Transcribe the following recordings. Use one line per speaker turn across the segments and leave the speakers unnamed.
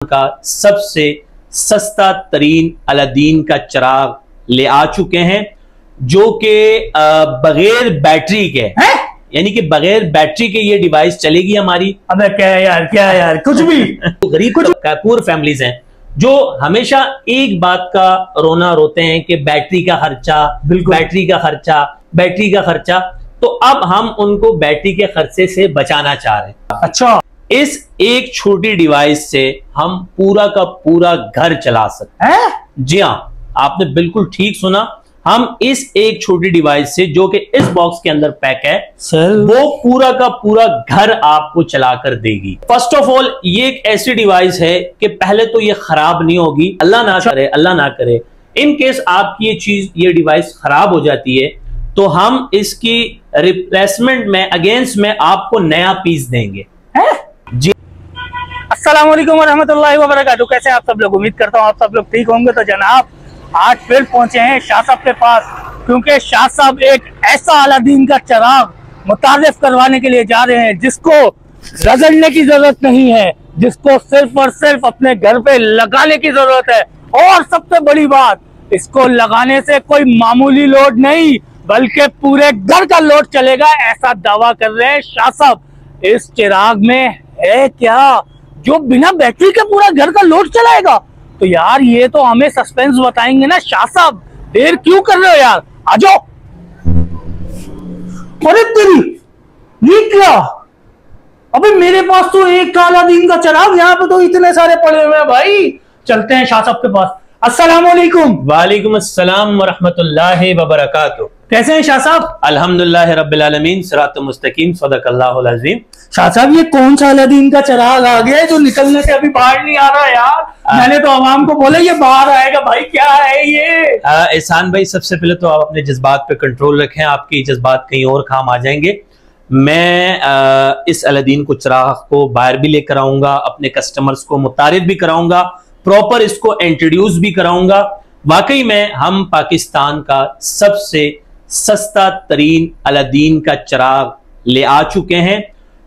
का सबसे सस्ता तरीन अलादीन का चिराग ले आ चुके हैं, जो कि बगैर बैटरी के है? यानी कि बगैर बैटरी के ये डिवाइस चलेगी हमारी।
अबे क्या यार कुछ भी
गरीब पूर फैमिलीज हैं जो हमेशा एक बात का रोना रोते हैं कि बैटरी का खर्चा, बैटरी का खर्चा। तो अब हम उनको बैटरी के खर्चे से बचाना चाह रहे हैं।
अच्छा,
इस एक छोटी डिवाइस से हम पूरा का पूरा घर चला सकते हैं। जी हाँ, आपने बिल्कुल ठीक सुना। हम इस एक छोटी डिवाइस से, जो कि इस बॉक्स के अंदर पैक है सर, वो पूरा का पूरा घर आपको चला कर देगी। फर्स्ट ऑफ ऑल, ये एक ऐसी डिवाइस है कि पहले तो ये खराब नहीं होगी, अल्लाह ना करे। इन केस आपकी ये डिवाइस खराब हो जाती है तो हम इसकी रिप्लेसमेंट में, अगेंस्ट में आपको नया पीस देंगे। जी,
अस्सलाम वालेकुम रहमतुल्लाहि व बरकातहू। कैसे आप सब लोग? उम्मीद करता हूँ आप सब लोग ठीक होंगे। तो जनाब, आज फिर पहुंचे हैं शाह साहब के पास, क्योंकि शाह साहब एक ऐसा अलादीन का चिराग मुतारिफ करवाने के लिए जा रहे हैं जिसको रगड़ने की जरूरत नहीं है, जिसको सिर्फ और सिर्फ अपने घर पे लगाने की जरूरत है। और सबसे बड़ी बात, इसको लगाने से कोई मामूली लोड नहीं बल्कि पूरे घर का लोड चलेगा, ऐसा दावा कर रहे हैं शाह साहब। इस चिराग में है क्या जो बिना बैटरी के पूरा घर का लोड चलाएगा? तो यार ये तो हमें सस्पेंस बताएंगे ना शाह साहब। देर क्यों कर रहे हो यार, आ जाओ। अरे तेरी, ये क्या? अबे मेरे पास तो एक अलादीन का चिराग, यहाँ पे तो इतने सारे पड़े हुए हैं भाई। चलते हैं शाह साहब के पास। अस्सलाम वालेकुम।
वालेकुम अस्सलाम व रहमतुल्लाहि व बरकातहू।
कैसे हैं शाह साहब?
अल्हम्दुलिल्लाह रब्बिल आलमीन, सिरातुल मुस्तकीम, सदकल्लाहुल अज़ीम।
शाह साहब, ये कौन सा अलादीन का चिराग आ गया है जो निकलने से अभी बाहर नहीं आ रहा यार? मैंने तो आवाम को बोला ये बाहर आएगा भाई, क्या है ये?
एहसान भाई, सबसे पहले तो आप अपने जज्बात पे कंट्रोल रखें, आपके जज्बात कहीं और काम आ जाएंगे। मैं इस अलादीन को चिराग को बाहर भी लेकर आऊंगा, अपने कस्टमर्स को मुतारिफ भी कराऊंगा, प्रॉपर इसको इंट्रोड्यूस भी कराऊंगा। वाकई में हम पाकिस्तान का सबसे सस्ता तरीन अलादीन का चिराग ले आ चुके हैं,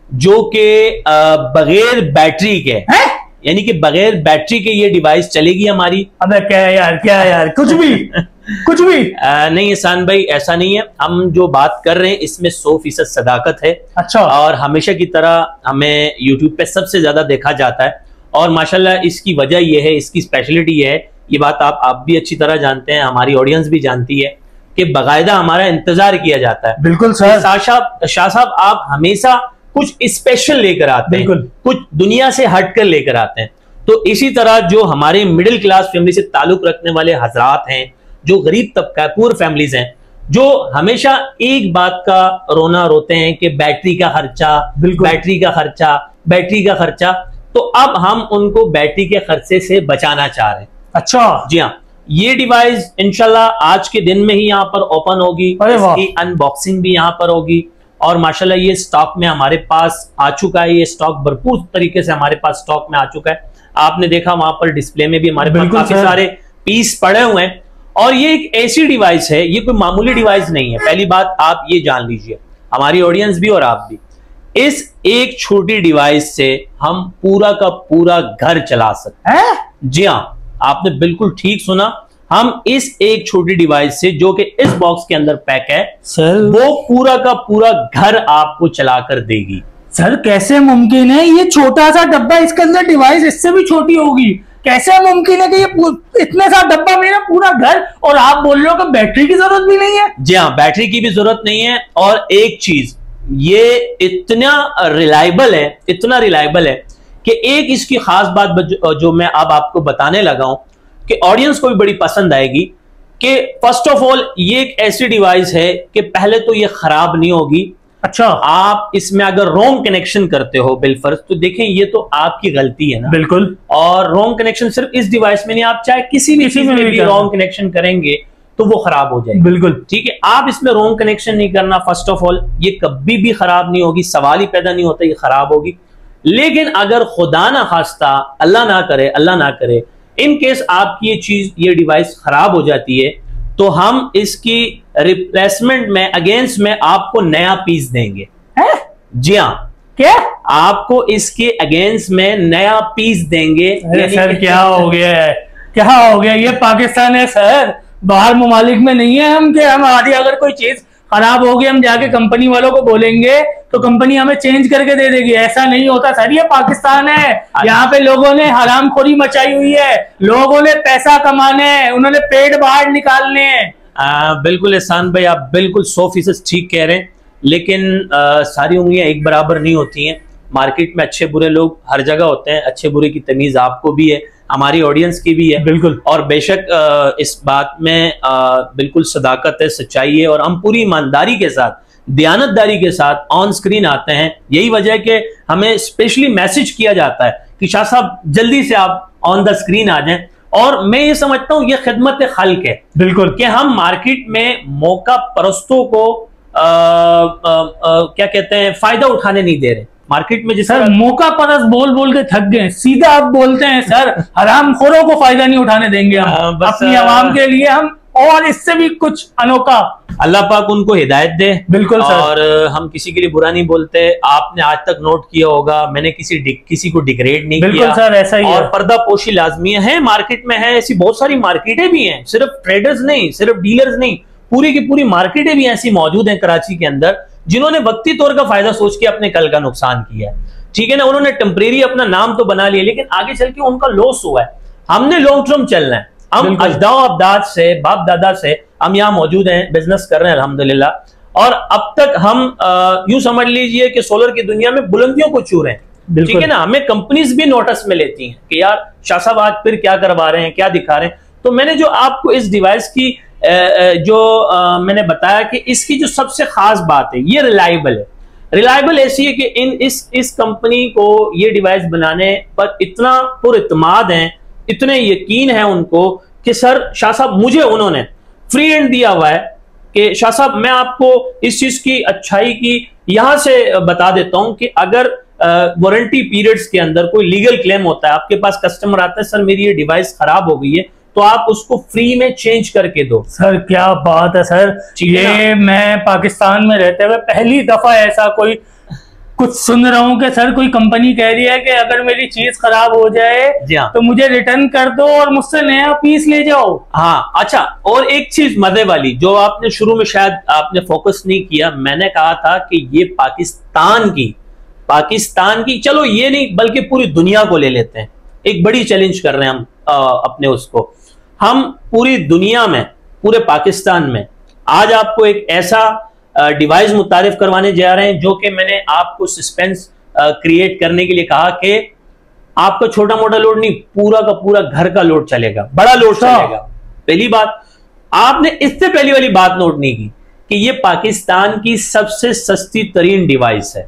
जो कि बगैर बैटरी के है? यानी कि बगैर बैटरी के ये डिवाइस चलेगी हमारी।
अबे क्या यार कुछ भी
नहीं एहसान भाई, ऐसा नहीं है। हम जो बात कर रहे हैं इसमें 100% सदाकत है।
अच्छा।
और हमेशा की तरह हमें यूट्यूब पे सबसे ज्यादा देखा जाता है, और माशाल्लाह इसकी वजह यह है, इसकी स्पेशलिटी है, ये बात आप भी अच्छी तरह जानते हैं, हमारी ऑडियंस भी जानती है कि बाकायदा हमारा इंतजार किया जाता है।
बिल्कुल सर।
शाह साहब, आप हमेशा कुछ स्पेशल लेकर आते हैं, कुछ दुनिया से हटकर लेकर आते हैं। तो इसी तरह जो हमारे मिडिल क्लास फैमिली से ताल्लुक रखने वाले हजरात हैं, जो गरीब तबका पूर फैमिलीज हैं, जो हमेशा एक बात का रोना रोते हैं कि बैटरी का खर्चा, तो अब हम उनको बैटरी के खर्चे से बचाना चाह रहे हैं।
अच्छा।
जी हाँ, ये डिवाइस इंशाल्लाह आज के दिन में ही यहाँ पर ओपन होगी, इसकी अनबॉक्सिंग भी यहाँ पर होगी, और माशाल्लाह ये स्टॉक में हमारे पास आ चुका है। ये स्टॉक भरपूर तरीके से हमारे पास स्टॉक में आ चुका है। आपने देखा वहां पर डिस्प्ले में भी हमारे पास काफी सारे पीस पड़े हुए हैं। और ये एक ऐसी डिवाइस है, ये कोई मामूली डिवाइस नहीं है। पहली बात आप ये जान लीजिए, हमारी ऑडियंस भी और आप भी, इस एक छोटी डिवाइस से हम पूरा का पूरा घर चला सकते हैं। जी हाँ, आपने बिल्कुल ठीक सुना। हम इस एक छोटी डिवाइस से, जो कि इस बॉक्स के अंदर पैक है सर, वो पूरा का पूरा घर आपको चला कर देगी।
सर कैसे मुमकिन है? ये छोटा सा डब्बा, इसके अंदर डिवाइस इससे भी छोटी होगी। कैसे मुमकिन है कि ये इतने सा डब्बा मेरा पूरा घर, और आप बोल रहे हो कि बैटरी की जरूरत भी नहीं है?
जी हाँ, बैटरी की भी जरूरत नहीं है। और एक चीज, ये इतना रिलायबल है कि एक इसकी खास बात जो मैं अब आपको बताने लगा हूं कि ऑडियंस को भी बड़ी पसंद आएगी, कि फर्स्ट ऑफ ऑल ये एक ऐसी डिवाइस है कि पहले तो ये खराब नहीं होगी।
अच्छा।
आप इसमें अगर रॉन्ग कनेक्शन करते हो बिलफर्ज, तो देखें ये तो आपकी गलती है ना।
बिल्कुल।
और रॉन्ग कनेक्शन सिर्फ इस डिवाइस में नहीं, आप चाहे किसी भी चीज में भी रॉन्ग कनेक्शन करेंगे तो वो खराब हो जाएगी।
बिल्कुल
ठीक है, आप इसमें रॉन्ग कनेक्शन नहीं करना। फर्स्ट ऑफ ऑल ये कभी भी खराब नहीं होगी, सवाल ही पैदा नहीं होता ये खराब होगी। लेकिन अगर खुदा ना खास्ता, अल्लाह ना करे, इन केस आपकी ये डिवाइस खराब हो जाती है तो हम इसकी रिप्लेसमेंट में, अगेंस्ट में आपको नया पीस देंगे।
है?
जी हाँ,
क्या?
आपको इसके अगेंस्ट में नया पीस देंगे।
सर क्या हो गया है, क्या हो गया? ये पाकिस्तान है सर, बाहर ममालिक में नहीं है हम कि हमारी अगर कोई चीज खराब होगी हम जाके कंपनी वालों को बोलेंगे तो कंपनी हमें चेंज करके दे देगी। ऐसा नहीं होता सर, ये पाकिस्तान है, यहाँ पे लोगों ने हरामखोरी मचाई हुई है, लोगों ने पैसा कमाने हैं, उन्होंने पेट बाहर निकालने हैं।
बिल्कुल एहसान भाई, आप बिल्कुल 100% ठीक कह रहे हैं, लेकिन सारी उंगलियां एक बराबर नहीं होती हैं। मार्केट में अच्छे बुरे लोग हर जगह होते हैं, अच्छे बुरे की तमीज आपको भी है, हमारी ऑडियंस की भी है।
बिल्कुल।
और बेशक इस बात में बिल्कुल सदाकत है, सच्चाई है, और हम पूरी ईमानदारी के साथ, दयानतदारी के साथ ऑन स्क्रीन आते हैं। यही वजह है कि हमें स्पेशली मैसेज किया जाता है कि शाह साहब जल्दी से आप ऑन द स्क्रीन आ जाएं। और मैं ये समझता हूं ये खिदमत खल्क है।
बिल्कुल,
कि हम मार्केट में मौका परस्तों को क्या कहते हैं, फायदा उठाने नहीं दे रहे। मार्केट में
सर मौका परस्त बोल बोल के थक गए, सीधा आप बोलते हैं सर हरामखोरों को फायदा नहीं उठाने देंगे हम अपनी आवाम के लिए, हम और इससे भी कुछ अनोखा।
अल्लाह पाक उनको हिदायत दे।
बिल्कुल सर।
और हम किसी के लिए बुरा नहीं बोलते। आपने आज तक नोट किया होगा मैंने किसी को डिग्रेड नहीं
बिल्कुल
किया।
सर, ऐसा ही
और पर्दा पोशी लाजमी है, मार्केट में है, ऐसी बहुत सारी मार्केटें भी हैं, सिर्फ ट्रेडर्स नहीं, सिर्फ डीलर्स नहीं, पूरी की पूरी मार्केटें भी ऐसी मौजूद हैं कराची के अंदर जिन्होंने वक्ती तौर का फायदा सोच के अपने कल का नुकसान किया है। ठीक है ना, उन्होंने टेम्परेरी अपना नाम तो बना लिया, लेकिन आगे चल के उनका लॉस हुआ है। हमने लॉन्ग टर्म चलना है। हम अजदाओ अबदाद से, बाप दादा से हम यहाँ मौजूद हैं, बिजनेस कर रहे हैं अल्हम्दुलिल्लाह। और अब तक हम यूं समझ लीजिए कि सोलर की दुनिया में बुलंदियों को छू रहे हैं। ठीक है ना, हमें कंपनीज भी नोटिस में लेती हैं कि यार शाह साहब आज फिर क्या करवा रहे हैं, क्या दिखा रहे हैं। तो मैंने जो आपको इस डिवाइस की मैंने बताया कि इसकी जो सबसे खास बात है, ये रिलायबल है। रिलायबल ऐसी है कि इस कंपनी को ये डिवाइस बनाने पर इतना पुरइत्माद है, इतने यकीन है उनको कि सर शाह साहब मुझे उन्होंने फ्री हैंड दिया हुआ है कि शाह साहब मैं आपको इस चीज की अच्छाई की यहां से बता देता हूं कि अगर वारंटी पीरियड्स के अंदर कोई लीगल क्लेम होता है, आपके पास कस्टमर आता है सर मेरी ये डिवाइस खराब हो गई है, तो आप उसको फ्री में चेंज करके दो।
सर क्या बात है सर, ये मैं पाकिस्तान में रहते हुए पहली दफा ऐसा कोई कुछ सुन रहा हूँ कि सर कोई कंपनी कह रही है कि अगर मेरी चीज खराब हो जाए तो मुझे रिटर्न कर दो और मुझसे नया पीस ले जाओ।
हाँ अच्छा, और एक चीज मजे वाली जो आपने शुरू में शायद आपने फोकस नहीं किया, मैंने कहा था कि ये पाकिस्तान की चलो ये नहीं बल्कि पूरी दुनिया को ले लेते हैं। एक बड़ी चैलेंज कर रहे हैं हम अपने उसको, हम पूरी दुनिया में, पूरे पाकिस्तान में आज आपको एक ऐसा डिवाइस मुतारिफ करवाने जा रहे हैं जो कि मैंने आपको सस्पेंस क्रिएट करने के लिए कहा कि आपका छोटा मोटा लोड नहीं, पूरा का पूरा घर का लोड चलेगा, बड़ा लोड चलेगा। पहली बात, आपने इससे पहली वाली बात नोट नहीं की कि ये पाकिस्तान की सबसे सस्ती तरीन डिवाइस है।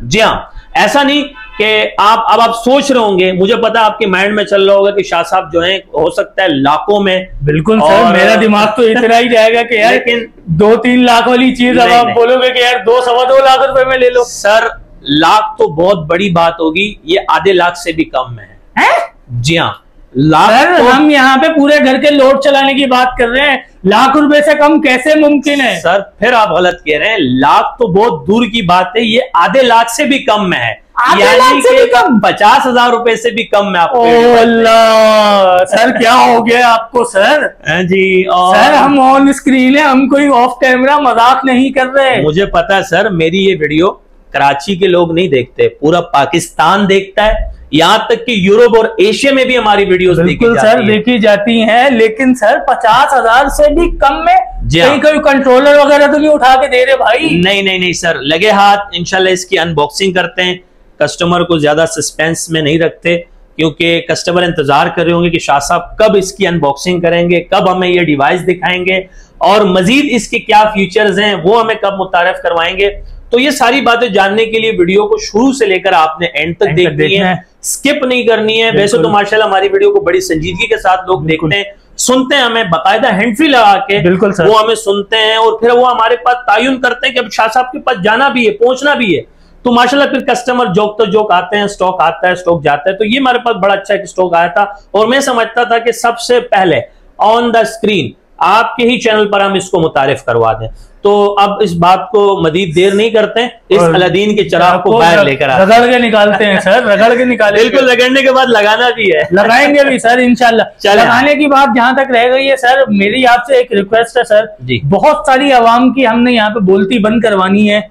जी हाँ, ऐसा नहीं कि आप सोच रहे होंगे, मुझे पता आपके माइंड में चल रहा होगा कि शाह साहब जो है हो सकता है लाखों में।
बिल्कुल सर, मेरा दिमाग तो इतना ही जाएगा कि यार लेकिन 2-3 लाख वाली चीज अब आप बोलोगे कि यार 2-2.25 लाख रुपए में ले लो।
सर लाख तो बहुत बड़ी बात होगी, ये आधे लाख से भी कम है? जी हाँ, लाख
सर तो हम यहाँ पे पूरे घर के लोड चलाने की बात कर रहे हैं, लाख रुपए से कम कैसे मुमकिन है?
सर फिर आप गलत कह रहे हैं, लाख तो बहुत दूर की बात है, ये आधे लाख से भी कम में है, यानी कि 50,000 रुपए से भी कम में आपको।
अल्लाह सर क्या हो गया आपको सर?
जी
सर हम ऑन स्क्रीन है, हम कोई ऑफ कैमरा मजाक नहीं कर रहे।
मुझे पता है सर, मेरी ये वीडियो कराची के लोग नहीं देखते, पूरा पाकिस्तान देखता है, यहाँ तक कि यूरोप और एशिया में भी हमारी वीडियोस
देखी जाती हैं। लेकिन सर 50,000 से भी कम में कहीं कोई कंट्रोलर वगैरह तो नहीं उठा के दे रहे भाई?
नहीं सर, लगे हाथ इंशाल्लाह इसकी अनबॉक्सिंग करते हैं। कस्टमर को ज्यादा सस्पेंस में नहीं रखते, क्योंकि कस्टमर इंतजार कर रहे होंगे कि शाह साहब कब इसकी अनबॉक्सिंग करेंगे, कब हमें ये डिवाइस दिखाएंगे और मजीद इसके क्या फीचर्स हैं वो हमें कब मुतारिफ करवाएंगे। तो ये सारी बातें जानने के लिए वीडियो को शुरू से लेकर आपने एंड तक देखनी है, स्किप नहीं करनी है। वैसे तो माशाल्लाह हमारी वीडियो को बड़ी संजीदगी के साथ लोग देखते हैं, सुनते हैं, हमें बाकायदा हैंड फ्री लगा के वो हमें सुनते हैं और फिर वो हमारे पास तायुन करते हैं कि अब शाह साहब के पास जाना भी है, पहुंचना भी है। तो माशाल्लाह फिर कस्टमर जोक तो जोक आते हैं, स्टॉक आता है, स्टॉक जाता है। तो ये हमारे पास बड़ा अच्छा एक स्टॉक आया था और मैं समझता था कि सबसे पहले ऑन द स्क्रीन आपके ही चैनल पर हम इसको मुतारिफ करवा दें। तो अब इस बात को मजीद देर नहीं करते हैं, इस अलादीन के चिराग को बाहर लेकर
रगड़ के निकालते हैं सर, रगड़ के निकाले।
बिल्कुल, रगड़ने के बाद लगाना भी है,
लगाएंगे भी सर इंशाल्लाह। लगाने की बात जहां तक रह गई है सर, मेरी आपसे एक रिक्वेस्ट है सर जी, बहुत सारी आवाम की हमने यहाँ पे बोलती बंद करवानी है।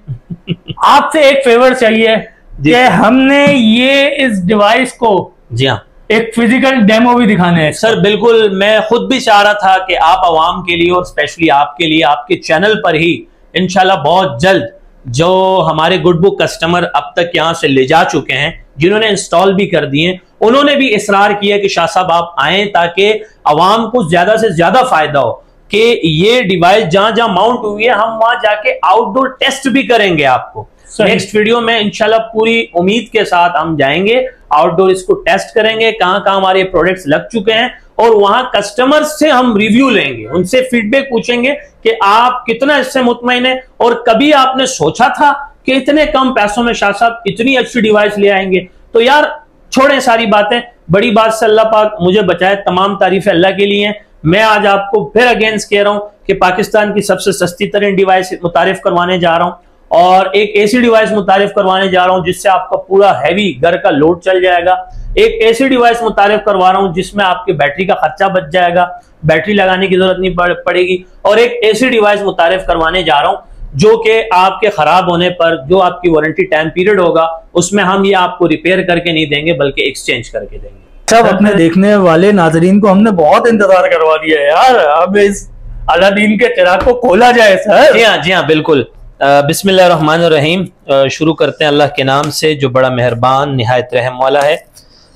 आपसे एक फेवर चाहिए कि हमने ये इस डिवाइस को जी हाँ एक फिजिकल डेमो भी दिखाने हैं
सर। बिल्कुल, मैं खुद भी चाह रहा था कि आप आवाम के लिए और स्पेशली आपके लिए आपके चैनल पर ही इंशाल्लाह बहुत जल्द जो हमारे गुड बुक कस्टमर अब तक यहाँ से ले जा चुके हैं, जिन्होंने इंस्टॉल भी कर दिए, उन्होंने भी इसरार किया कि शाह साहब आप आए ताकि आवाम को ज्यादा से ज्यादा फायदा हो कि ये डिवाइस जहां जहां माउंट हुई है हम वहां जाके आउटडोर टेस्ट भी करेंगे। आपको नेक्स्ट वीडियो में इंशाल्लाह पूरी उम्मीद के साथ हम जाएंगे, आउटडोर इसको टेस्ट करेंगे, कहां कहां हमारे प्रोडक्ट्स लग चुके हैं, और वहां कस्टमर्स से हम रिव्यू लेंगे, उनसे फीडबैक पूछेंगे कि आप कितना इससे मुतमईन है और कभी आपने सोचा था कि इतने कम पैसों में शाह साहब इतनी अच्छी डिवाइस ले आएंगे। तो यार छोड़े सारी बातें, बड़ी बात से अल्लाह पाक मुझे बचाए, तमाम तारीफें अल्लाह के लिए हैं। मैं आज आपको फिर अगेंस्ट कह रहा हूं कि पाकिस्तान की सबसे सस्ती तरीन डिवाइस मुतारिफ करवाने जा रहा हूं और एक ऐसी डिवाइस मुतारिफ करवाने जा रहा हूं जिससे आपका पूरा हैवी घर का लोड चल जाएगा। एक ऐसी डिवाइस मुतारिफ करवा रहा हूं जिसमें आपके बैटरी का खर्चा बच जाएगा, बैटरी लगाने की जरूरत नहीं पड़ेगी। और एक ऐसी डिवाइस मुतारिफ करवाने जा रहा हूं जो कि आपके खराब होने पर जो आपकी वारंटी टाइम पीरियड होगा उसमें हम ये आपको रिपेयर करके नहीं देंगे बल्कि एक्सचेंज करके देंगे।
सब अपने देखने वाले नाजरीन को हमने बहुत इंतजार करवा दिया है यार, अब इस अलादीन के चिराग को खोला जाए सर।
जी हाँ बिल्कुल। बिस्मिल्लाहिर्रहमानिर्रहीम, शुरू करते हैं अल्लाह के नाम से जो बड़ा मेहरबान निहायत रहम वाला है।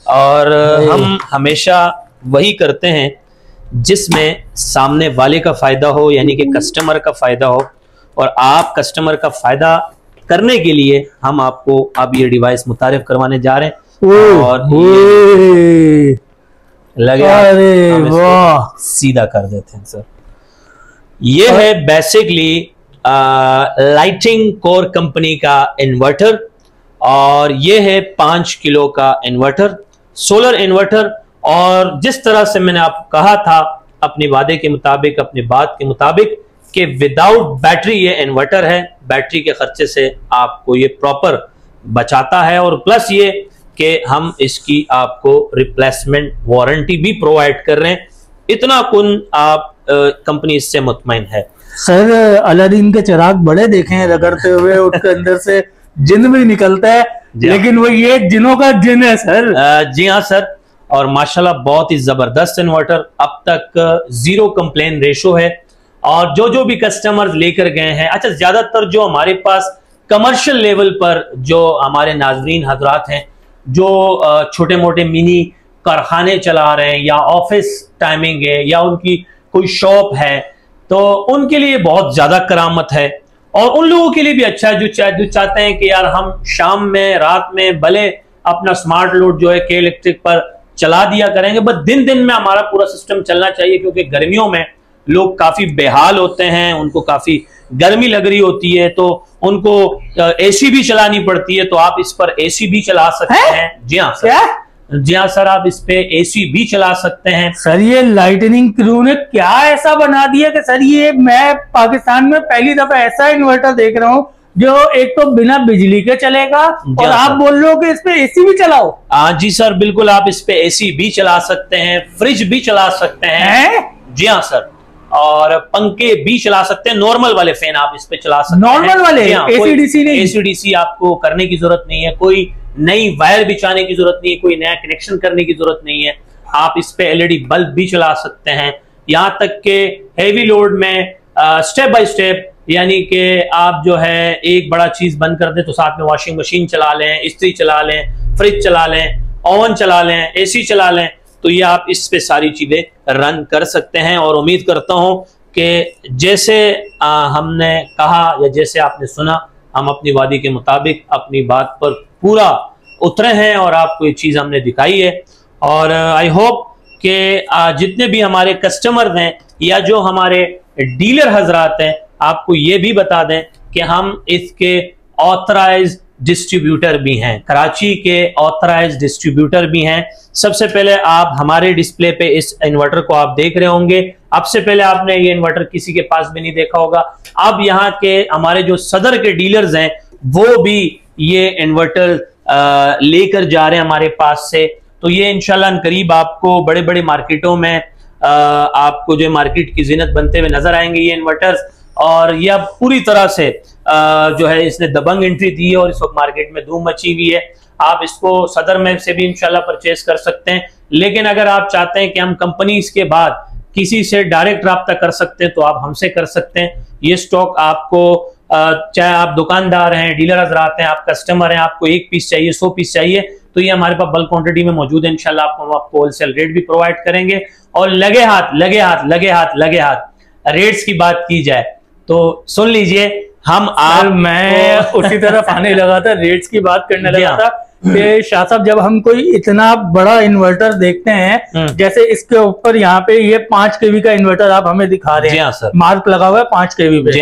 और हम हमेशा वही करते हैं जिसमें सामने वाले का फायदा हो, यानी कि कस्टमर का फायदा हो, और आप कस्टमर का फायदा करने के लिए हम आपको अब ये डिवाइस मुतारिफ करवाने जा रहे हैं। और लगे वाह सीधा कर देते हैं सर। ये है बेसिकली लाइटिंग कोर कंपनी का इन्वर्टर, और ये है 5 किलो का इन्वर्टर, सोलर इन्वर्टर। और जिस तरह से मैंने आपको कहा था अपने वादे के मुताबिक, अपनी बात के मुताबिक कि विदाउट बैटरी ये इन्वर्टर है, बैटरी के खर्चे से आपको ये प्रॉपर बचाता है, और प्लस ये कि हम इसकी आपको रिप्लेसमेंट वारंटी भी प्रोवाइड कर रहे हैं। इतना कुन आप कंपनी इससे मुतमईन है।
सर अलादीन के चिराग बड़े देखे हैं रगड़ते हुए, उसके अंदर से जिन भी निकलता है, लेकिन वो ये जिनों का जिन है सर।
जी हाँ सर, और माशाल्लाह बहुत ही जबरदस्त इन्वर्टर, अब तक 0 कंप्लेन रेशो है। और जो भी कस्टमर लेकर गए हैं, अच्छा ज्यादातर जो हमारे पास कमर्शियल लेवल पर जो हमारे नाजरीन हजरात हैं जो छोटे मोटे मिनी कारखाने चला रहे हैं या ऑफिस टाइमिंग है या उनकी कोई शॉप है, तो उनके लिए बहुत ज्यादा करामत है। और उन लोगों के लिए भी अच्छा है जो चाहते हैं कि यार हम शाम में रात में भले अपना स्मार्ट लोड जो है के इलेक्ट्रिक पर चला दिया करेंगे, बस दिन दिन में हमारा पूरा सिस्टम चलना चाहिए, क्योंकि गर्मियों में लोग काफी बेहाल होते हैं, उनको काफी गर्मी लग रही होती है, तो उनको एसी भी चलानी पड़ती है। तो आप इस पर एसी भी चला सकते हैं। जी हाँ सर, जी हाँ सर, आप इस पे एसी भी चला सकते हैं।
सर ये लाइटनिंग क्रू ने क्या ऐसा बना दिया कि सर ये मैं पाकिस्तान में पहली दफा ऐसा इन्वर्टर देख रहा हूँ जो एक तो बिना बिजली के चलेगा, और आप बोल रहे हो कि इस पे एसी भी चलाओ।
हाँ जी सर बिल्कुल, आप इस पे एसी भी चला सकते हैं, फ्रिज भी चला सकते हैं। जी हाँ सर, और पंखे भी चला सकते हैं, नॉर्मल वाले फैन आप इस पे चला सकते हैं।
नॉर्मल वाले, एसी-डीसी नहीं?
एसी-डीसी आपको करने की जरूरत नहीं है, कोई नई वायर बिछाने की जरूरत नहीं है, कोई नया कनेक्शन करने की जरूरत नहीं है। आप इस पे एलईडी बल्ब भी चला सकते हैं, यहाँ तक के हेवी लोड में स्टेप बाय स्टेप, यानी कि आप जो है एक बड़ा चीज बंद कर दें तो साथ में वॉशिंग मशीन चला लें, इस्त्री चला लें, फ्रिज चला लें, ओवन चला लें, एसी चला लें, तो ये आप इस पे सारी चीजें रन कर सकते हैं। और उम्मीद करता हूं कि जैसे हमने कहा या जैसे आपने सुना, हम अपनी वादी के मुताबिक अपनी बात पर पूरा उतरे हैं और आपको ये चीज हमने दिखाई है। और आई होप कि जितने भी हमारे कस्टमर हैं या जो हमारे डीलर हजरात हैं, आपको ये भी बता दें कि हम इसके ऑथराइज डिस्ट्रीब्यूटर भी हैं, कराची के ऑथराइज्ड डिस्ट्रीब्यूटर भी हैं। सबसे पहले आप हमारे डिस्प्ले पे इस इन्वर्टर को आप देख रहे होंगे, अब से पहले आपने ये इन्वर्टर किसी के पास भी नहीं देखा होगा। अब यहाँ के हमारे जो सदर के डीलर्स हैं वो भी ये इन्वर्टर लेकर जा रहे हैं हमारे पास से। तो ये इंशाल्लाह करीब आपको बड़े बड़े मार्केटों में आपको जो मार्केट की जीनत बनते हुए नजर आएंगे ये इन्वर्टर्स। और यह पूरी तरह से जो है इसने दबंग एंट्री दी है और इस वक्त मार्केट में धूम मची हुई है। आप इसको सदर में से भी इंशाल्लाह परचेज कर सकते हैं, लेकिन अगर आप चाहते हैं कि हम कंपनीज के बाद किसी से डायरेक्ट राब्ता कर सकते हैं तो आप हमसे कर सकते हैं। ये स्टॉक आपको चाहे आप दुकानदार हैं, डीलर हजरात हैं, आप कस्टमर हैं, आपको 1 पीस चाहिए, 100 पीस चाहिए, तो ये हमारे पास बल्क क्वांटिटी में मौजूद है। इंशाल्लाह आपको होलसेल रेट भी प्रोवाइड करेंगे। और लगे हाथ रेट्स की बात की जाए तो सुन लीजिए,
मैं उसी तरफ आने लगा था, रेट्स की बात करने लगा था कि शाह साहब जब हम कोई इतना बड़ा इन्वर्टर देखते हैं, जैसे इसके ऊपर यहाँ पे ये 5 kV का इन्वर्टर आप हमें दिखा रहे हैं, मार्क लगा हुआ है 5 kV पे।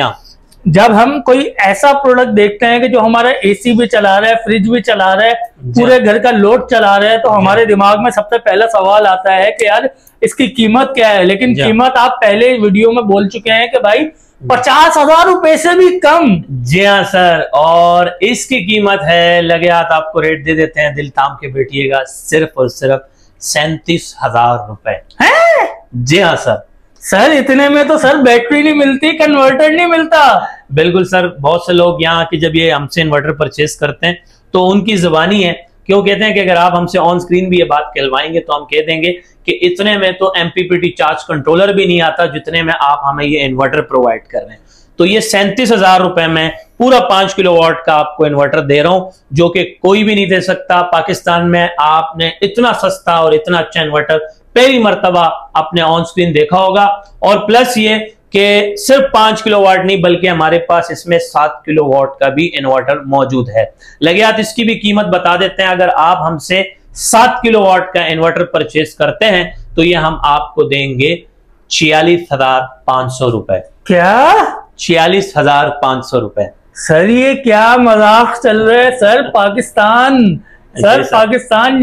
जब हम कोई ऐसा प्रोडक्ट देखते हैं कि जो हमारा एसी भी चला रहा है, फ्रिज भी चला रहा है, पूरे घर का लोड चला रहा है, तो हमारे दिमाग में सबसे पहला सवाल आता है कि यार इसकी कीमत क्या है। लेकिन कीमत आप पहले वीडियो में बोल चुके हैं कि भाई 50,000 रुपए से भी कम।
जी हाँ सर, और इसकी कीमत है, लगे हाथ आपको रेट दे देते हैं, दिल थाम के बैठिएगा, सिर्फ और सिर्फ 37,000 रुपए। जी हाँ
सर इतने में तो सर बैटरी नहीं मिलती, कन्वर्टर नहीं मिलता।
बिल्कुल सर, बहुत से लोग यहाँ के जब ये हमसे इन्वर्टर परचेस करते हैं तो उनकी जुबानी है, क्यों कहते हैं कि अगर आप हमसे ऑन स्क्रीन भी ये बात कहलवाएंगे तो हम कह देंगे कि इतने में तो MPPT चार्ज कंट्रोलर भी नहीं आता जितने में आप हमें ये इन्वर्टर प्रोवाइड कर रहे हैं। तो ये 37,000 रुपए में पूरा 5 किलोवाट का आपको इन्वर्टर दे रहा हूं, जो कि कोई भी नहीं दे सकता। पाकिस्तान में आपने इतना सस्ता और इतना अच्छा इन्वर्टर पहली मर्तबा अपने ऑन स्क्रीन देखा होगा। और प्लस ये कि सिर्फ 5 किलोवाट नहीं बल्कि हमारे पास इसमें 7 किलोवाट का भी इन्वर्टर मौजूद है। लगे हाथ इसकी भी कीमत बता देते हैं। अगर आप हमसे 7 किलोवाट का इन्वर्टर परचेस करते हैं तो ये हम आपको देंगे 46,500 रुपए।
क्या?
46,500 रुपए।
सर ये क्या मजाक चल रहा है सर? पाकिस्तान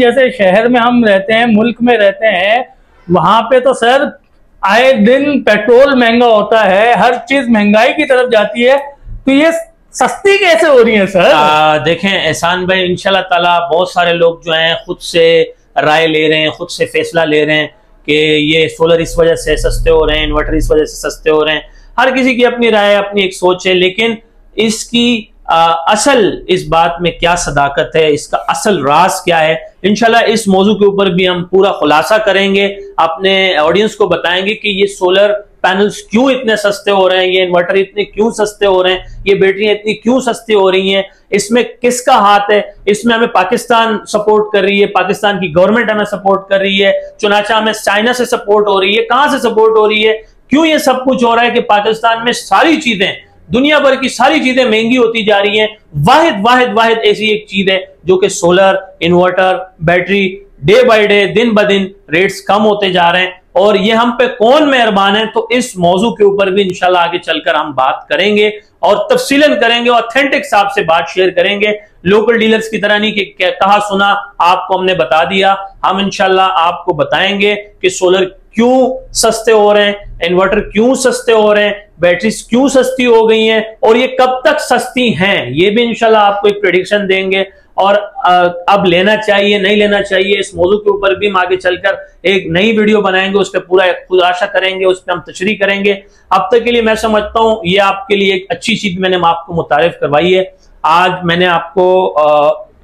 जैसे शहर में हम रहते हैं, मुल्क में रहते हैं, वहां पे तो सर आए दिन पेट्रोल महंगा होता है, हर चीज महंगाई की तरफ जाती है, तो ये सस्ती कैसे हो रही है सर?
देखें एहसान भाई, इंशाल्लाह ताला बहुत सारे लोग जो हैं खुद से राय ले रहे हैं, खुद से फैसला ले रहे हैं कि ये सोलर इस वजह से सस्ते हो रहे हैं, इन्वर्टर इस वजह से सस्ते हो रहे हैं। हर किसी की अपनी राय, अपनी एक सोच है, लेकिन इसकी असल इस बात में क्या सदाकत है, इसका असल राज क्या है, इंशाल्लाह इस मौजू के ऊपर भी हम पूरा खुलासा करेंगे, अपने ऑडियंस को बताएंगे कि ये सोलर पैनल्स क्यों इतने सस्ते हो रहे हैं, ये इन्वर्टर इतने क्यों सस्ते हो रहे हैं, ये बैटरियां इतनी क्यों सस्ती हो रही हैं, इसमें किसका हाथ है। इसमें हमें पाकिस्तान सपोर्ट कर रही है, पाकिस्तान की गवर्नमेंट हमें सपोर्ट कर रही है, चुनाचा हमें चाइना से सपोर्ट हो रही है, कहां से सपोर्ट हो रही है, क्यों ये सब कुछ हो रहा है कि पाकिस्तान में सारी चीजें, दुनिया भर की सारी चीजें महंगी होती जा रही हैं। वाहिद ऐसी एक चीज है जो कि solar, inverter, battery, day by day, दिन ब दिन रेट्स कम होते जा रहे हैं। और ये हम पे कौन मेहरबान है, तो इस मौजू के ऊपर भी इंशाल्लाह आगे चलकर हम बात करेंगे और तफसीलन करेंगे, ऑथेंटिक साहब से बात शेयर करेंगे, लोकल डीलर्स की तरह नहीं कि कहा सुना आपको हमने बता दिया। हम इंशाल्लाह आपको बताएंगे कि सोलर क्यों सस्ते हो रहे हैं, इन्वर्टर क्यों सस्ते हो रहे हैं, बैटरीज क्यों सस्ती हो गई हैं और ये कब तक सस्ती हैं, ये भी इंशाल्लाह आपको एक प्रेडिक्शन देंगे। और अब लेना चाहिए नहीं लेना चाहिए, इस मौजू के ऊपर भी हम आगे चलकर एक नई वीडियो बनाएंगे, उस पर पूरा खुलासा करेंगे, उस पर हम तशरीह करेंगे। अब तक के लिए मैं समझता हूं ये आपके लिए एक अच्छी चीज मैंने आपको मुतारिफ करवाई है। आज मैंने आपको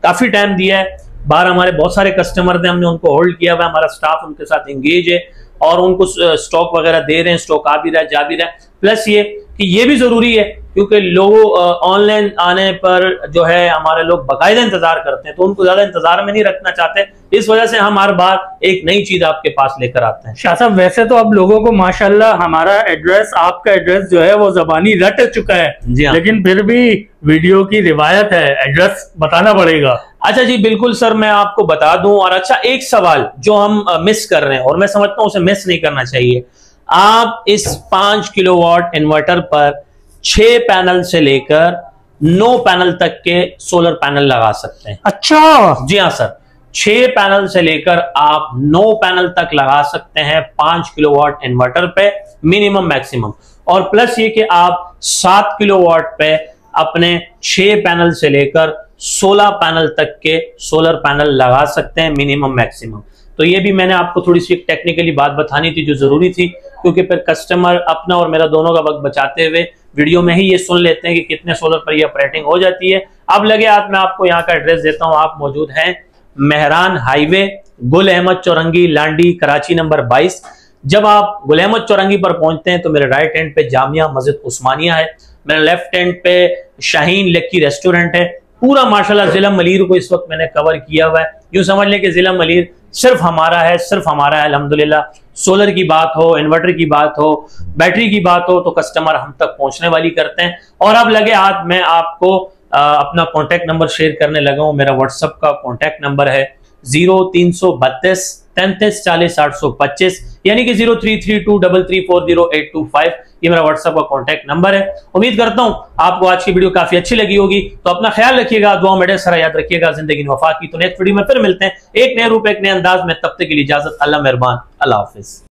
काफी टाइम दिया है, बाहर हमारे बहुत सारे कस्टमर थे, हमने उनको होल्ड किया हुआ, हमारा स्टाफ उनके साथ एंगेज है और उनको स्टॉक वगैरह दे रहे हैं, स्टॉक आ भी रहा है, जा भी रहा है। प्लस ये कि ये भी जरूरी है क्योंकि लोगों ऑनलाइन आने पर जो है हमारे लोग बाकायदा इंतजार करते हैं, तो उनको ज्यादा इंतजार में नहीं रखना चाहते, इस वजह से हम हर बार एक नई चीज आपके पास लेकर आते हैं।
शाह साहब वैसे तो अब लोगों को माशाल्लाह हमारा एड्रेस, आपका एड्रेस जो है वो जबानी रट चुका है, लेकिन फिर भी वीडियो की रिवायत है, एड्रेस बताना पड़ेगा।
अच्छा जी बिल्कुल सर, मैं आपको बता दूं। और अच्छा एक सवाल जो हम मिस कर रहे हैं और मैं समझता हूं उसे मिस नहीं करना चाहिए, आप इस 5 किलोवाट इन्वर्टर पर 6 पैनल से लेकर 9 पैनल तक के सोलर पैनल लगा सकते हैं।
अच्छा
जी हाँ सर, 6 पैनल से लेकर आप 9 पैनल तक लगा सकते हैं 5 किलोवाट इन्वर्टर पे मिनिमम मैक्सिमम, और प्लस ये कि आप 7 किलोवाट पे अपने 6 पैनल से लेकर 16 पैनल तक के सोलर पैनल लगा सकते हैं मिनिमम मैक्सिमम। तो ये भी मैंने आपको थोड़ी सी टेक्निकली बात बतानी थी जो जरूरी थी, क्योंकि फिर कस्टमर अपना और मेरा दोनों का वक्त बचाते हुए वीडियो में ही ये सुन लेते हैं कि कितने सोलर पर ये ऑपरेटिंग हो जाती है। अब लगे हाथ मैं आपको यहाँ का एड्रेस देता हूँ। आप मौजूद हैं मेहरान हाईवे, गुल अहमद चौरंगी, लांडी, कराची नंबर 22। जब आप गुल अहमद चौरंगी पर पहुंचते हैं तो मेरे राइट हैंड पे जामिया मस्जिद उस्मानिया है, मेरे लेफ्ट हैंड पे शाहीन लक्की रेस्टोरेंट है। पूरा माशाल्लाह जिला मलीर को इस वक्त मैंने कवर किया हुआ है। यूं समझ लें कि जिला मलीर सिर्फ हमारा है, सिर्फ हमारा है अल्हम्दुलिल्लाह। सोलर की बात हो, इन्वर्टर की बात हो, बैटरी की बात हो, तो कस्टमर हम तक पहुंचने वाली करते हैं। और अब लगे हाथ मैं आपको अपना कॉन्टैक्ट नंबर शेयर करने लगा हूं। मेरा व्हाट्सएप का कॉन्टैक्ट नंबर है 0332 33 40 825, यानी कि 033233400825। ये मेरा व्हाट्सएप का कॉन्टैक्ट नंबर है। उम्मीद करता हूं आपको आज की वीडियो काफी अच्छी लगी होगी। तो अपना ख्याल रखिएगा, दुआ में ढेर सारा याद रखिएगा। जिंदगी में वफा की। तो नेक्स्ट वीडियो में फिर मिलते हैं एक नए रूप एक नए अंदाज में। तब तक के लिए इजाजत। अल्लाह मेहरबान। अल्लाह हाफिज।